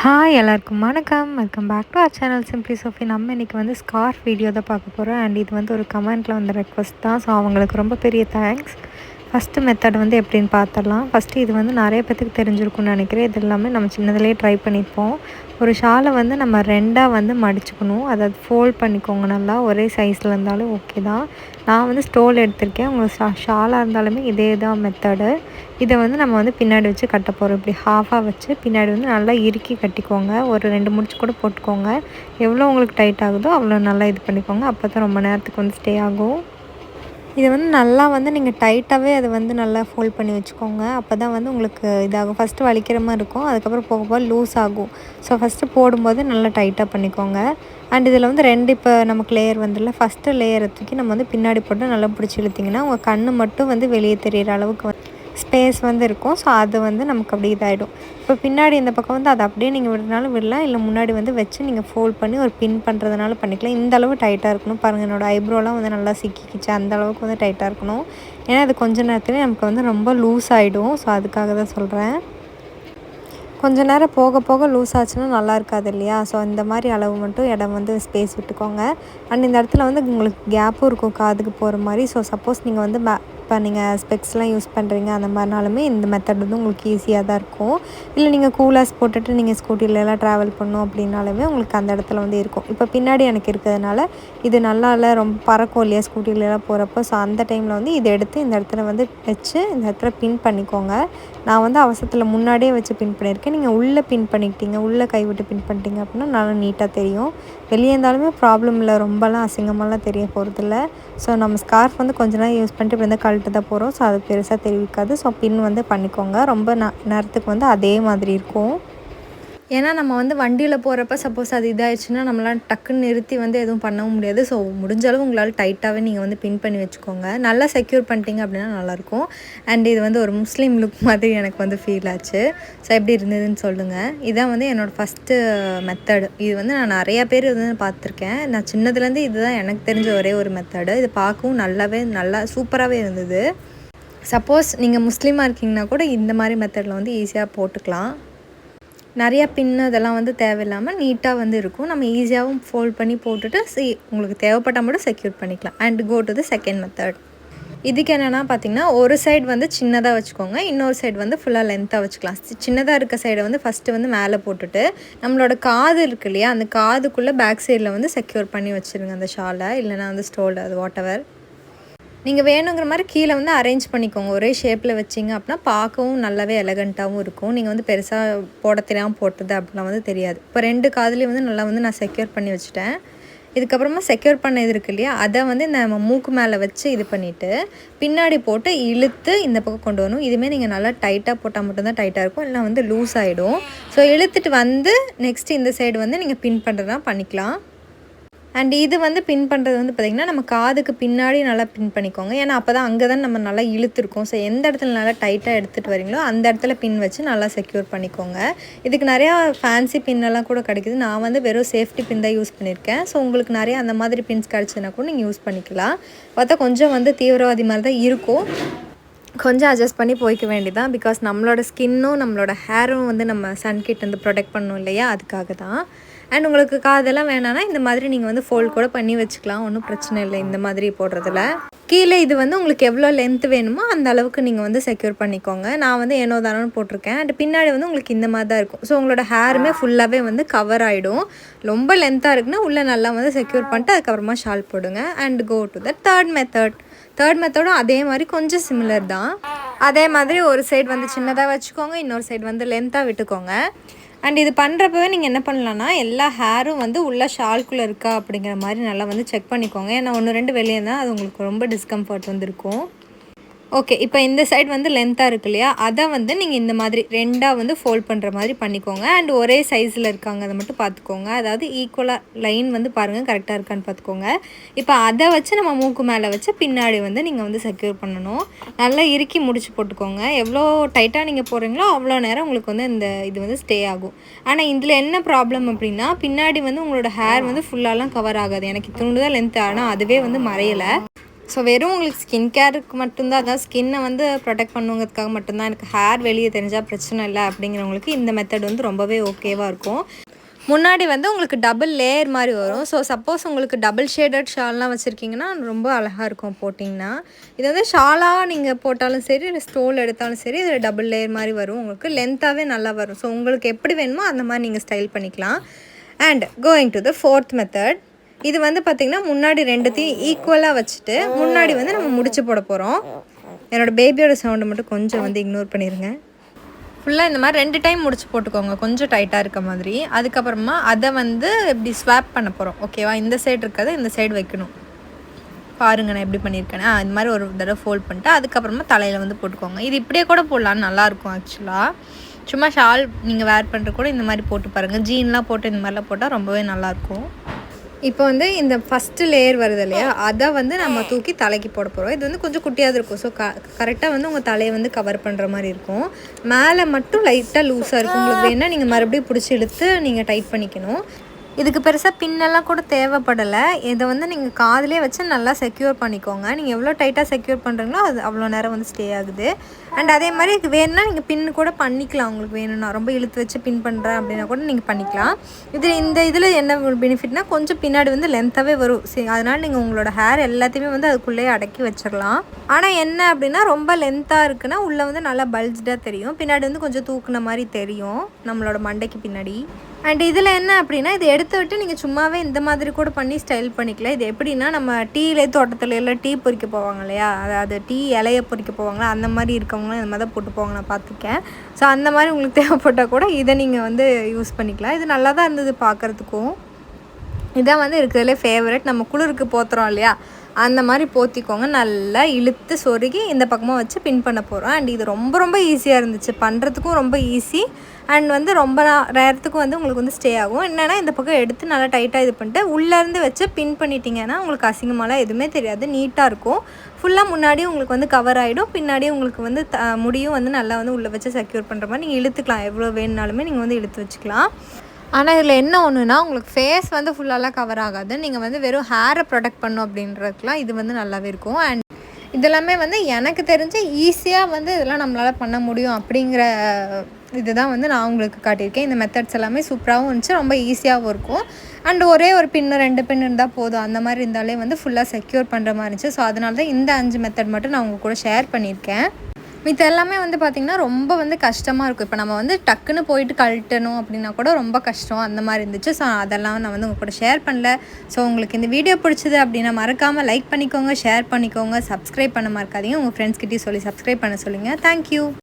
Hi எல்லாருக்கும் வணக்கம். Welcome back to our channel simply Sophie. நம்ம இன்றைக்கி வந்து ஸ்கார்ஃப் வீடியோ தான் பார்க்க போகிறோம். அண்ட் இது வந்து ஒரு கமெண்ட்டில் வந்த ரெக்வஸ்ட் தான். ஸோ அவங்களுக்கு ரொம்ப பெரிய தேங்க்ஸ். ஃபஸ்ட்டு மெத்தட் வந்து எப்படின்னு பார்த்துடலாம். ஃபஸ்ட்டு இது வந்து நிறைய பேத்துக்கு தெரிஞ்சிருக்கும்னு நினைக்கிறேன். இது எல்லாமே நம்ம சின்னதுலேயே ட்ரை பண்ணியிருப்போம். ஒரு ஷாலை வந்து நம்ம ரெண்டாக வந்து மடிச்சுக்கணும். அதாவது ஃபோல்ட் பண்ணிக்கோங்க நல்லா. ஒரே சைஸில் இருந்தாலும் ஓகே தான். நான் வந்து ஸ்டோல் எடுத்திருக்கேன். உங்களுக்கு ஷாலாக இருந்தாலுமே இதே தான் மெத்தடு. இதை வந்து நம்ம வந்து பின்னாடி வச்சு கட்ட போகிறோம். இப்படி ஹாஃபாக வச்சு பின்னாடி வந்து நல்லா இறுக்கி கட்டிக்கோங்க. ஒரு 2 முடிச்சு கூட போட்டுக்கோங்க. எவ்வளோ உங்களுக்கு டைட் ஆகுதோ அவ்வளோ நல்லா இது பண்ணிக்கோங்க. அப்போ தான் ரொம்ப நேரத்துக்கு வந்து ஸ்டே ஆகும். இதை வந்து நல்லா வந்து நீங்கள் டைட்டாகவே அதை வந்து நல்லா ஃபோல்ட் பண்ணி வச்சுக்கோங்க. அப்போ தான் வந்து உங்களுக்கு இதாகும். ஃபஸ்ட்டு வலிக்கிற மாதிரி இருக்கும், அதுக்கப்புறம் போக போக லூஸ் ஆகும். ஸோ ஃபஸ்ட்டு போடும்போது நல்லா டைட்டாக பண்ணிக்கோங்க. அண்ட் இதில் வந்து 2 இப்போ நமக்கு லேயர் வந்துடல. ஃபஸ்ட்டு லேயரை தூக்கி நம்ம வந்து பின்னாடி போட்டு நல்லா பிடிச்சி இழுத்திங்கன்னா உங்கள் கண் மட்டும் வந்து வெளியே தெரிகிற அளவுக்கு ஸ்பேஸ் வந்து இருக்கும். ஸோ அது வந்து நமக்கு அப்படி இதாகிடும். இப்போ பின்னாடி இந்த பக்கம் வந்து அதை அப்படியே நீங்கள் விடுறதுனாலும் விடலாம், இல்லை முன்னாடி வந்து வச்சு நீங்கள் ஃபோல்ட் பண்ணி ஒரு பின் பண்ணுறதுனால பண்ணிக்கலாம். இந்த அளவு டைட்டாக இருக்கணும். பாருங்கள், என்னோடய ஐப்ரோலாம் வந்து நல்லா சிக்கிக்கிச்சு. அந்த அளவுக்கு வந்து டைட்டாக இருக்கணும். ஏன்னா அது கொஞ்ச நேரத்துலேயே நமக்கு வந்து ரொம்ப லூஸ் ஆகிடும். ஸோ அதுக்காக தான் சொல்கிறேன். கொஞ்சம் நேரம் போக போக லூஸ் ஆச்சுன்னா நல்லா இருக்காது இல்லையா? ஸோ இந்த மாதிரி அளவு மட்டும் இடம் வந்து ஸ்பேஸ் விட்டுக்கோங்க. அண்ட் இந்த இடத்துல வந்து உங்களுக்கு கேப்பும் இருக்கும் காதுக்கு போகிற மாதிரி. ஸோ சப்போஸ் நீங்கள் வந்து இப்போ நீங்கள் ஸ்பெக்ஸ்லாம் யூஸ் பண்ணுறீங்க அந்த மாதிரினாலுமே இந்த மெத்தட் வந்து உங்களுக்கு ஈஸியாக தான் இருக்கும். இல்லை நீங்கள் கூலர்ஸ் போட்டுட்டு நீங்கள் ஸ்கூட்டிலலாம் ட்ராவல் பண்ணணும் அப்படின்னாலுமே உங்களுக்கு அந்த இடத்துல வந்து இருக்கும். இப்போ பின்னாடி எனக்கு இருக்கிறதுனால இது நல்லா இல்லை, ரொம்ப பறக்கும் இல்லையா ஸ்கூட்டிலலாம் போகிறப்போ. ஸோ அந்த டைமில் வந்து இதை எடுத்து இந்த இடத்துல வந்து வச்சு இந்த இடத்துல பின் பண்ணிக்கோங்க. நான் வந்து அவசரத்தில் முன்னாடியே வச்சு பின் பண்ணியிருக்கேன். நீங்கள் உள்ளே பின் பண்ணிக்கிட்டீங்க, உள்ளே கைவிட்டு பின் பண்ணிட்டீங்க அப்படின்னா நல்லா நீட்டாக தெரியும். வெளியே இருந்தாலுமே ப்ராப்ளம் இல்லை, ரொம்பலாம் அசிங்கமாலாம் தெரிய போகிறதில்ல. ஸோ நம்ம ஸ்கார்ஃப் வந்து கொஞ்ச நேரம் யூஸ் பண்ணிட்டு இப்படி வந்து கழட்டு தான் போகிறோம். ஸோ அது பெருசாக தெரிவிக்காது. ஸோ பின் வந்து பண்ணிக்கோங்க. ரொம்ப நேரத்துக்கு வந்து அதே மாதிரி இருக்கும். ஏன்னா நம்ம வந்து வண்டியில் போகிறப்ப சப்போஸ் அது இதாகிடுச்சுன்னா நம்மளால் டக்குன்னு நிறுத்தி வந்து எதுவும் பண்ணவும் முடியாது. ஸோ முடிஞ்ச அளவு உங்களால் டைட்டாகவே நீங்கள் வந்து பின் பண்ணி வச்சுக்கோங்க. நல்லா செக்யூர் பண்ணிட்டீங்க அப்படின்னா நல்லாயிருக்கும். அண்ட் இது வந்து ஒரு முஸ்லீம் லுக் மாதிரி எனக்கு வந்து ஃபீல் ஆச்சு. ஸோ எப்படி இருந்ததுன்னு சொல்லுங்கள். இதான் வந்து என்னோடய ஃபஸ்ட்டு மெத்தடு. இது வந்து நான் நிறையா பேர் வந்து பார்த்துருக்கேன். நான் சின்னதுலேருந்து இதுதான் எனக்கு தெரிஞ்ச ஒரே ஒரு மெத்தடு. இது பார்க்கவும் நல்லா சூப்பராகவே இருந்தது. சப்போஸ் நீங்கள் முஸ்லீமாக இருக்கீங்கன்னா கூட இந்த மாதிரி மெத்தடில் வந்து ஈஸியாக போட்டுக்கலாம். நிறையா பின்னு அதெல்லாம் வந்து தேவையில்லாமல் நீட்டாக வந்து இருக்கும். நம்ம ஈஸியாகவும் ஃபோல்ட் பண்ணி போட்டுட்டு உங்களுக்கு தேவைப்பட்டால் மட்டும் செக்யூர் பண்ணிக்கலாம். And go to the second method. இதுக்கு என்னென்னா பார்த்திங்கன்னா, ஒரு சைடு வந்து சின்னதாக வச்சுக்கோங்க, இன்னொரு சைடு வந்து ஃபுல்லாக லென்த்தாக வச்சுக்கலாம். சின்னதாக இருக்க சைடை வந்து ஃபஸ்ட்டு வந்து மேலே போட்டுட்டு நம்மளோட காது இருக்கு இல்லையா, அந்த காதுக்குள்ளே பேக் சைடில் வந்து செக்யூர் பண்ணி வச்சுருங்க அந்த ஷாலை, இல்லைனா வந்து ஸ்டோல், அது வாட் எவர். நீங்கள் வேணுங்கிற மாதிரி கீழே வந்து அரேஞ்ச் பண்ணிக்கோங்க. ஒரே ஷேப்பில் வச்சிங்க அப்படின்னா பார்க்கவும் நல்லாவே எலகண்ட்டாகவும் இருக்கும். நீங்கள் வந்து பெருசாக போட தெரியாமல் போட்டது அப்படிலாம் வந்து தெரியாது. இப்போ 2 காதுலேயும் வந்து நல்லா வந்து நான் செக்யூர் பண்ணி வச்சுட்டேன். இதுக்கப்புறமா செக்யூர் பண்ண இது இருக்கு இல்லையா, அதை வந்து நம்ம மூக்கு மேலே வச்சு இது பண்ணிவிட்டு பின்னாடி போட்டு இழுத்து இந்த பக்கம் கொண்டு வரணும். இதுவுமே நீங்கள் நல்லா டைட்டாக போட்டால் மட்டும்தான் டைட்டாக இருக்கும், இல்லைனா வந்து லூஸ் ஆகிடும். ஸோ இழுத்துட்டு வந்து நெக்ஸ்ட்டு இந்த சைடு வந்து நீங்கள் பின் பண்ணுறதுனா பண்ணிக்கலாம். அண்ட் இது வந்து பின் பண்ணுறது வந்து பார்த்திங்கன்னா நம்ம காதுக்கு பின்னாடி நல்லா பின் பண்ணிக்கோங்க. ஏன்னா அப்போ தான் அங்கே தான் நம்ம நல்லா இழுத்துருக்கோம். ஸோ எந்த இடத்துல நல்லா டைட்டாக எடுத்துகிட்டு வரீங்களோ அந்த இடத்துல பின் வச்சு நல்லா செக்யூர் பண்ணிக்கோங்க. இதுக்கு நிறையா ஃபேன்சி பின்னெல்லாம் கூட கிடைக்குது. நான் வந்து வெறும் சேஃப்டி பின் தான் யூஸ் பண்ணியிருக்கேன். ஸோ உங்களுக்கு நிறையா அந்த மாதிரி பின்ஸ் கிடச்சுன்னா கூட நீங்கள் யூஸ் பண்ணிக்கலாம். பார்த்தா கொஞ்சம் வந்து தீவிரவாதி மாதிரி தான் இருக்கும். கொஞ்சம் அட்ஜஸ்ட் பண்ணி போய்க்க வேண்டியதான். பிகாஸ் நம்மளோட ஸ்கின்னும் நம்மளோட ஹேரும் வந்து நம்ம சன்கிட்ட வந்து ப்ரொடெக்ட் பண்ணணும் இல்லையா, அதுக்காக தான். அண்ட் உங்களுக்கு காதெல்லாம் வேணான்னா இந்த மாதிரி நீங்கள் வந்து ஃபோல்ட் கூட பண்ணி வச்சுக்கலாம், ஒன்றும் பிரச்சனை இல்லை இந்த மாதிரி போடுறதுல. கீழே இது வந்து உங்களுக்கு எவ்வளோ லென்த் வேணுமோ அந்த அளவுக்கு நீங்கள் வந்து செக்யூர் பண்ணிக்கோங்க. நான் வந்து ஏனோ தானோன்னு போட்டிருக்கேன். அண்ட் பின்னாடி வந்து உங்களுக்கு இந்த மாதிரி தான் இருக்கும். ஸோ உங்களோட ஹேருமே ஃபுல்லாகவே வந்து கவர் ஆகிடும். ரொம்ப லென்த்தாக இருக்குன்னா உள்ளே நல்லா வந்து செக்யூர் பண்ணிட்டு அதுக்கப்புறமா ஷால் போடுங்க. And go to the third மெத்தடும் அதே மாதிரி கொஞ்சம் சிமிலர் தான். அதே மாதிரி ஒரு சைடு வந்து சின்னதாக வச்சுக்கோங்க, இன்னொரு சைடு வந்து லென்த்தாக விட்டுக்கோங்க. அண்ட் இது பண்ணுறப்பவே நீங்கள் என்ன பண்ணலான்னா, எல்லா ஹேரும் வந்து உள்ள ஷால்குள்ளே இருக்கா அப்படிங்கிற மாதிரி நல்லா வந்து செக் பண்ணிக்கோங்க. ஏன்னா 1, 2 வெளியே தான் அது உங்களுக்கு ரொம்ப டிஸ்கம்ஃபர்ட் வந்து இருக்கும். ஓகே, இப்போ இந்த சைடு வந்து லென்த்தாக இருக்கு இல்லையா, அதை வந்து நீங்கள் இந்த மாதிரி 2ஆக வந்து ஃபோல்ட் பண்ணுற மாதிரி பண்ணிக்கோங்க. அண்ட் ஒரே சைஸில் இருக்காங்க அதை மட்டும் பார்த்துக்கோங்க. அதாவது ஈக்குவலாக லைன் வந்து பாருங்கள் கரெக்டாக இருக்கான்னு பார்த்துக்கோங்க. இப்போ அதை வச்சு நம்ம மூக்கு மேலே வச்சு பின்னாடி வந்து நீங்கள் வந்து செக்யூர் பண்ணணும். நல்லா இறுக்கி முடிச்சு போட்டுக்கோங்க. எவ்வளோ டைட்டாக நீங்கள் போடுறீங்களோ அவ்வளோ நேரம் உங்களுக்கு வந்து இது வந்து ஸ்டே ஆகும். ஆனால் இதில் என்ன ப்ராப்ளம் அப்படின்னா, பின்னாடி வந்து உங்களோட ஹேர் வந்து ஃபுல்லாலாம் கவர் ஆகாது. எனக்கு இத்தினோண்டு தான் லென்த், ஆனால் அதுவே வந்து மறையலை. ஸோ வெறும் உங்களுக்கு ஸ்கின் கேருக்கு மட்டும்தான், அதான் ஸ்கின்னை வந்து ப்ரொடெக்ட் பண்ணுங்கிறதுக்காக மட்டும்தான், எனக்கு ஹேர் வெளியே தெரிஞ்சால் பிரச்சனை இல்லை அப்படிங்கிறவங்களுக்கு இந்த மெத்தட் வந்து ரொம்பவே ஓகேவாக இருக்கும். முன்னாடி வந்து உங்களுக்கு டபுள் லேயர் மாதிரி வரும். ஸோ சப்போஸ் உங்களுக்கு டபுள் ஷேடட் ஷால்லாம் வச்சுருக்கீங்கன்னா ரொம்ப அழகாக இருக்கும் போட்டிங்கன்னா. இது வந்து ஷாலாக நீங்கள் போட்டாலும் சரி, இல்லை ஸ்டோல் எடுத்தாலும் சரி, இதில் டபுள் லேயர் மாதிரி வரும். உங்களுக்கு லென்த்தாகவே நல்லா வரும். ஸோ உங்களுக்கு எப்படி வேணுமோ அந்த மாதிரி நீங்கள் ஸ்டைல் பண்ணிக்கலாம். And going to the 4th method. இது வந்து பார்த்திங்கன்னா முன்னாடி ரெண்டுத்தையும் ஈக்குவலாக வச்சுட்டு முன்னாடி வந்து நம்ம முடிச்சு போட போகிறோம். என்னோடய பேபியோட சவுண்டை மட்டும் கொஞ்சம் வந்து இக்னோர் பண்ணிடுங்க. ஃபுல்லாக இந்த மாதிரி 2 டைம் முடிச்சு போட்டுக்கோங்க, கொஞ்சம் டைட்டாக இருக்க மாதிரி. அதுக்கப்புறமா அதை வந்து இப்படி ஸ்வாப் பண்ண போகிறோம். ஓகேவா? இந்த சைடு இருக்கிறத இந்த சைடு வைக்கணும். பாருங்க நான் எப்படி பண்ணியிருக்கேன்னா, இந்த மாதிரி ஒரு தடவை ஃபோல்ட் பண்ணிட்டு அதுக்கப்புறமா தலையில் வந்து போட்டுக்கோங்க. இது இப்படியே கூட போடலான்னு நல்லாயிருக்கும் ஆக்சுவலாக. சும்மா ஷால் நீங்கள் வேர் பண்ணுற கூட இந்த மாதிரி போட்டு பாருங்கள். ஜீன்லாம் போட்டு இந்த மாதிரிலாம் போட்டால் ரொம்பவே நல்லாயிருக்கும். இப்போ வந்து இந்த ஃபஸ்ட்டு லேயர் வருது இல்லையா, அதை வந்து நம்ம தூக்கி தலைக்கு போட போகிறோம். இது வந்து கொஞ்சம் குட்டியாக இருக்கும். ஸோ கரெக்டாக வந்து உங்கள் தலையை வந்து கவர் பண்ணுற மாதிரி இருக்கும். மேலே மட்டும் லைட்டாக லூஸாக இருக்கும். உங்களுக்கு வேணால் நீங்கள் மறுபடியும் பிடிச்சி இழுத்து நீங்கள் டைட் பண்ணிக்கணும். இதுக்கு பெருசாக பின்னெல்லாம் கூட தேவைப்படலை. இதை வந்து நீங்கள் காதிலே வச்சு நல்லா செக்யூர் பண்ணிக்கோங்க. நீங்கள் எவ்வளோ டைட்டாக செக்யூர் பண்ணுறீங்களோ அது அவ்வளோ நேரம் வந்து ஸ்டே ஆகுது. அண்ட் அதே மாதிரி இது வேணும்னா நீங்கள் பின்னு கூட பண்ணிக்கலாம். உங்களுக்கு வேணும்னா ரொம்ப இழுத்து வச்சு பின் பண்ணுறேன் அப்படின்னா கூட நீங்கள் பண்ணிக்கலாம். இதில் என்ன ஒரு பெனிஃபிட்னா கொஞ்சம் பின்னாடி வந்து லென்த்தாகவே வரும். சரி, அதனால் நீங்கள் உங்களோட ஹேர் எல்லாத்தையுமே வந்து அதுக்குள்ளேயே அடக்கி வச்சிடலாம். ஆனால் என்ன அப்படின்னா ரொம்ப லென்த்தாக இருக்குன்னா உள்ளே வந்து நல்லா பல்ஜ்டாக தெரியும், பின்னாடி வந்து கொஞ்சம் தூக்குன மாதிரி தெரியும் நம்மளோட மண்டைக்கு பின்னாடி. அண்ட் இதில் என்ன அப்படின்னா, இது எடுத்து விட்டு நீங்கள் சும்மாவே இந்த மாதிரி கூட பண்ணி ஸ்டைல் பண்ணிக்கலாம். இது எப்படின்னா, நம்ம டீலே தோட்டத்தில் எல்லாம் டீ பொறிக்க போவாங்க இல்லையா, அதாவது டீ இலையை பொறிக்க போவாங்களா, அந்த மாதிரி இருக்கவங்களாம் இந்த மாதிரி தான் போட்டு போவாங்க, நான் பார்த்துருக்கேன். ஸோ அந்த மாதிரி உங்களுக்கு தேவைப்பட்டால் கூட இதை நீங்கள் வந்து யூஸ் பண்ணிக்கலாம். இது நல்லா தான் இருந்தது பார்க்குறதுக்கும். இதான் வந்து இருக்கிறதுலே ஃபேவரட். நம்ம குளிருக்கு போத்துறோம் இல்லையா, அந்த மாதிரி போத்திக்கோங்க. நல்லா இழுத்து சொருகி இந்த பக்கமாக வச்சு பின் பண்ண போகிறோம். அண்ட் இது ரொம்ப ரொம்ப ஈஸியாக இருந்துச்சு, பண்ணுறதுக்கும் ரொம்ப ஈஸி. அண்ட் வந்து ரொம்ப நேரத்துக்கும் வந்து உங்களுக்கு வந்து ஸ்டே ஆகும். என்னென்னா இந்த பக்கம் எடுத்து நல்லா டைட்டாக இது பண்ணிட்டு உள்ளேருந்து வச்சு பின் பண்ணிட்டீங்கன்னா உங்களுக்கு அசிங்கமாலாம் எதுவுமே தெரியாது, நீட்டாக இருக்கும். ஃபுல்லாக முன்னாடி உங்களுக்கு வந்து கவர் ஆகிடும், பின்னாடி உங்களுக்கு வந்து முடியும் வந்து நல்லா வந்து உள்ளே வச்சு செக்யூர் பண்ணுற மாதிரி நீங்கள் இழுத்துக்கலாம். எவ்வளோ வேணுனாலுமே நீங்கள் வந்து இழுத்து வச்சுக்கலாம். ஆனால் இதில் என்ன ஒன்றுனா, உங்களுக்கு ஃபேஸ் வந்து ஃபுல்லாலாம் கவர் ஆகாது. நீங்கள் வந்து வெறும் ஹேரை ப்ரொடெக்ட் பண்ணும் அப்படின்றதுக்குலாம் இது வந்து நல்லாவே இருக்கும். அண்ட் இதெல்லாமே வந்து எனக்கு தெரிஞ்சு ஈஸியாக வந்து இதெல்லாம் நம்மளால் பண்ண முடியும் அப்படிங்கிற இதுதான் வந்து நான் உங்களுக்கு காட்டியிருக்கேன். இந்த மெத்தட்ஸ் எல்லாமே சூப்பராகவும் இருந்துச்சு, ரொம்ப ஈஸியாகவும் இருக்கும். அண்ட் ஒரே ஒரு பின்னு 2 பின் இருந்தால் போதும், அந்த மாதிரி இருந்தாலே வந்து ஃபுல்லாக செக்யூர் பண்ணுற மாதிரி இருந்துச்சு. ஸோ அதனால தான் இந்த 5 மெத்தட் மட்டும் நான் உங்கள் கூட ஷேர் பண்ணியிருக்கேன். மித்த எல்லாமே வந்து பார்த்திங்கன்னா ரொம்ப வந்து கஷ்டமாக இருக்கும். இப்போ நம்ம வந்து டக்குன்னு போயிட்டு கழட்டணும் அப்படின்னா கூட ரொம்ப கஷ்டம், அந்த மாதிரி இருந்துச்சு. ஸோ அதெல்லாம் நான் வந்து உங்கள் கூட ஷேர் பண்ணல. ஸோ உங்களுக்கு இந்த வீடியோ பிடிச்சது அப்படின்னா மறக்காமல் லைக் பண்ணிக்கோங்க, ஷேர் பண்ணிக்கோங்க, சப்ஸ்கிரைப் பண்ண மறக்காதீங்க. உங்கள் ஃப்ரெண்ட்ஸ்கிட்டையும் சொல்லி சப்ஸ்கிரைப் பண்ண சொல்லுங்கள். தேங்க்யூ.